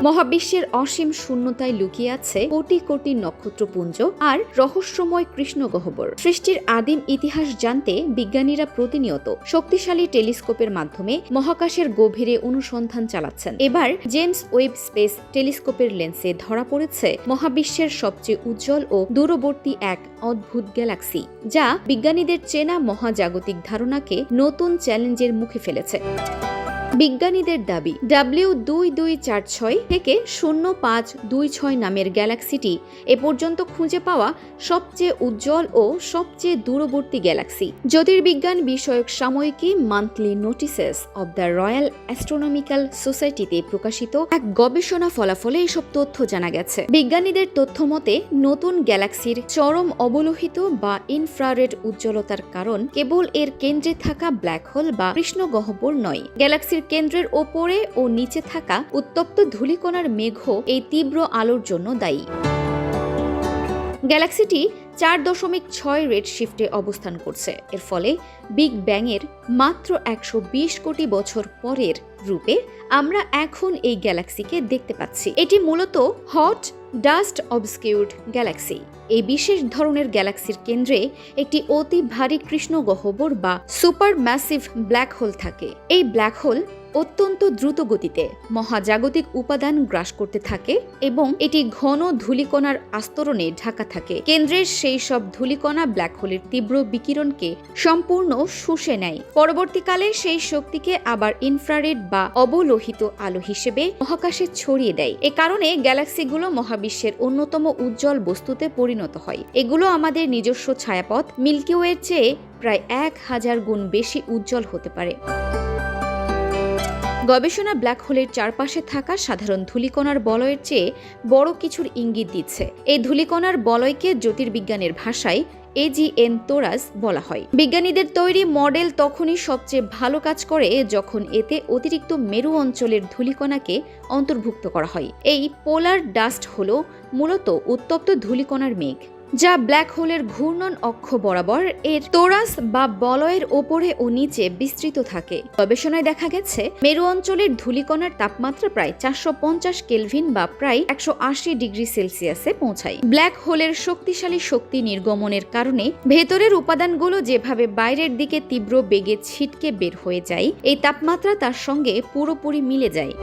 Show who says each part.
Speaker 1: মহাবিশ্বের অসীম শূন্যতায় লুকিয়ে আছে কোটি কোটি নক্ষত্রপুঞ্জ আর রহস্যময় কৃষ্ণগহ্বর। সৃষ্টির আদিম ইতিহাস জানতে বিজ্ঞানীরা প্রতিনিয়ত শক্তিশালী টেলিস্কোপের মাধ্যমে মহাকাশের গভীরে অনুসন্ধান চালাচ্ছেন। এবার জেমস ওয়েব স্পেস টেলিস্কোপের লেন্সে ধরা পড়েছে মহাবিশ্বের সবচেয়ে উজ্জ্বল ও দূরবর্তী এক অদ্ভুত গ্যালাক্সি, যা বিজ্ঞানীদের চেনা মহাজাগতিক ধারণাকে নতুন চ্যালেঞ্জের মুখে ফেলেছে। বিজ্ঞানীদের দাবি, W2246 থেকে 0526 নামের গ্যালাক্সিটি এ পর্যন্ত খুঁজে পাওয়া সবচেয়ে উজ্জ্বল ও সবচেয়ে দূরবর্তী গ্যালাক্সি। জ্যোতির্বিজ্ঞান বিষয়ক সাময়িকী monthly notices of the royal astronomical সোসাইটিতে প্রকাশিত এক গবেষণা ফলাফলে এসব তথ্য জানা গেছে। বিজ্ঞানীদের তথ্য মতে নতুন গ্যালাক্সির চরম অবলোহিত বা ইনফ্রারেড উজ্জ্বলতার কারণ কেবল এর কেন্দ্রে থাকা ব্ল্যাক হোল বা কৃষ্ণগহ্বর নয়। গ্যালাক্সির কেন্দ্রের ওপরে ও নিচে থাকা উত্তপ্ত ধূলিকণার মেঘও এই তীব্র আলোর জন্য দায়ী। গ্যালাক্সিটি 4.6 রেড শিফটে অবস্থান করছে। এর ফলে বিগ ব্যাংয়ের মাত্র 120 কোটি বছর পরের রূপে আমরা এখন এই গ্যালাক্সিকে দেখতে পাচ্ছি। এটি মূলত হট ডাস্ট অবস্কিউরড গ্যালাক্সি। এই বিশেষ ধরনের গ্যালাক্সির কেন্দ্রে একটি অতি ভারী কৃষ্ণগহ্বর বা সুপার ম্যাসিভ ব্ল্যাক হোল থাকে। এই ব্ল্যাক হোল অত্যন্ত দ্রুত গতিতে মহাজাগতিক উপাদান গ্রাস করতে থাকে এবং এটি ঘন ধূলিকণার আস্তরণে ঢাকা থাকে। কেন্দ্রের সেই সব ধূলিকণা ব্ল্যাক হোলের তীব্র বিকিরণকে সম্পূর্ণ শুষে নেয়। পরবর্তীকালে সেই শক্তিকে আবার ইনফ্রারেড বা অবলোহিত আলো হিসেবে মহাকাশে ছড়িয়ে দেয়। এ কারণে গ্যালাক্সিগুলো মহাবিশ্বের অন্যতম উজ্জ্বল বস্তুতে পরিণত হয়। এগুলো আমাদের নিজস্ব ছায়াপথ মিল্কি ওয়ের চেয়ে প্রায় 1000 গুণ বেশি উজ্জ্বল হতে পারে। গবেষণা ব্ল্যাক হোলের চারপাশে থাকা সাধারণ ধূলিকণার বলয়ের চেয়ে বড় কিছুর ইঙ্গিত দিচ্ছে। এই ধূলিকণার বলয়কে জ্যোতির্বিজ্ঞানের ভাষায় AGN তোরাস বলা হয়। বিজ্ঞানীদের তৈরি মডেল তখনই সবচেয়ে ভালো কাজ করে যখন এতে অতিরিক্ত মেরু অঞ্চলের ধূলিকণাকে অন্তর্ভুক্ত করা হয়। এই পোলার ডাস্ট হল মূলত উত্তপ্ত ধূলিকণার মেঘ, যা ব্ল্যাক হোলের ঘূর্ণন অক্ষ বরাবর এর তোরাস বা বলয়ের ওপরে ও নিচে বিস্তৃত থাকে। গবেষণায় দেখা গেছে মেরু অঞ্চলের ধূলিকণার তাপমাত্রা প্রায় 450 কেলভিন বা প্রায় 180 ডিগ্রি সেলসিয়াসে পৌঁছায়। ব্ল্যাক হোলের শক্তিশালী শক্তি নির্গমনের কারণে ভেতরের উপাদানগুলো যেভাবে বাইরের দিকে তীব্র বেগে ছিটকে বের হয়ে যায়, এই তাপমাত্রা তার সঙ্গে পুরোপুরি মিলে যায়।